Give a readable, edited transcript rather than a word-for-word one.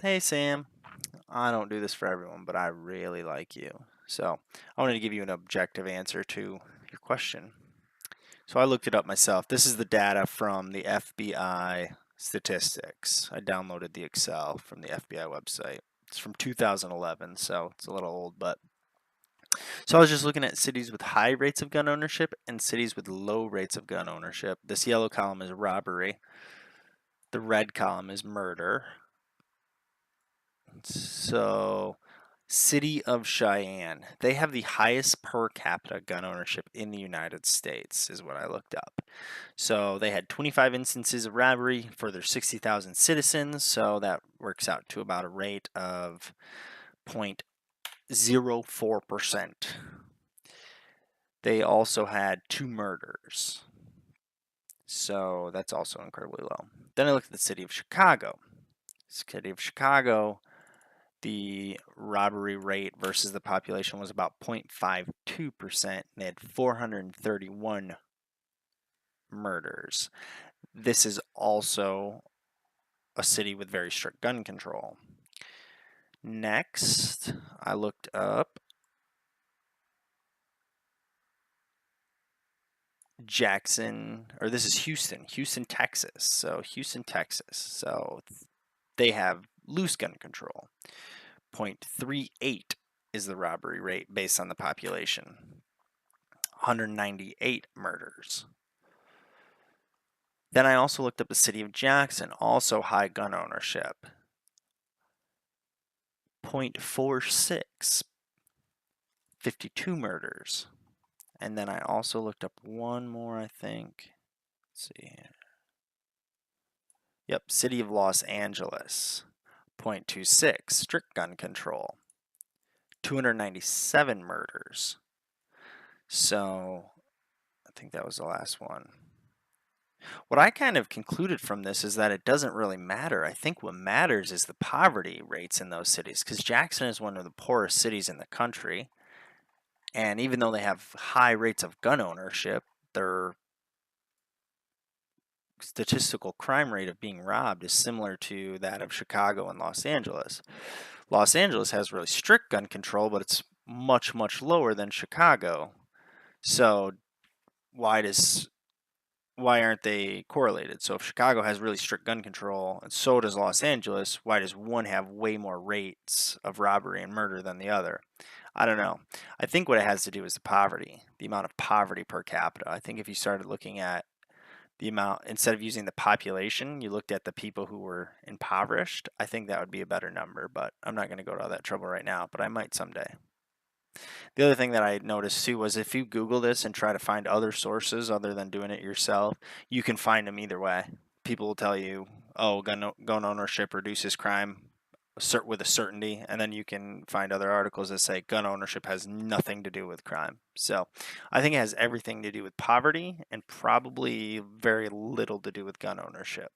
Hey Sam, I don't do this for everyone, but I really like you. So I wanted to give you an objective answer to your question. So I looked it up myself. This is the data from the FBI statistics. I downloaded the Excel from the FBI website. It's from 2011, so it's a little old, but so I was just looking at cities with high rates of gun ownership and cities with low rates of gun ownership. This yellow column is robbery. The red column is murder. So, City of Cheyenne, they have the highest per capita gun ownership in the United States, is what I looked up. So, they had 25 instances of robbery for their 60,000 citizens, so that works out to about a rate of 0.04%. They also had 2 murders, so that's also incredibly low. Then I looked at the city of Chicago. City of Chicago, the robbery rate versus the population was about 0.52%, and they had 431 murders. This is also a city with very strict gun control. Next, I looked up Jackson, or this is Houston, Texas. So Houston, Texas. So they have loose gun control. 0.38 is the robbery rate based on the population. 198 murders. Then I also looked up the city of Jackson, also high gun ownership. 0.46, 52 murders. And then I also looked up one more, I think. Let's see here. Yep, city of Los Angeles. 0.26, strict gun control. 297 murders. So I think that was the last one. What I kind of concluded from this is that it doesn't really matter. I think what matters is the poverty rates in those cities, because Jackson is one of the poorest cities in the country. And even though they have high rates of gun ownership, their statistical crime rate of being robbed is similar to that of Chicago and Los Angeles. Los Angeles has really strict gun control, but it's much, much lower than Chicago. So why aren't they correlated? So if Chicago has really strict gun control and so does Los Angeles, why does one have way more rates of robbery and murder than the other? I don't know. I think what it has to do is the poverty, the amount of poverty per capita. I think if you started looking at the amount, instead of using the population, you looked at the people who were impoverished, I think that would be a better number, but I'm not going to go to all that trouble right now, but I might someday. The other thing that I noticed too was if you Google this and try to find other sources other than doing it yourself, you can find them either way. People will tell you, oh, gun ownership reduces crime with a certainty, and then you can find other articles that say gun ownership has nothing to do with crime. So I think it has everything to do with poverty and probably very little to do with gun ownership.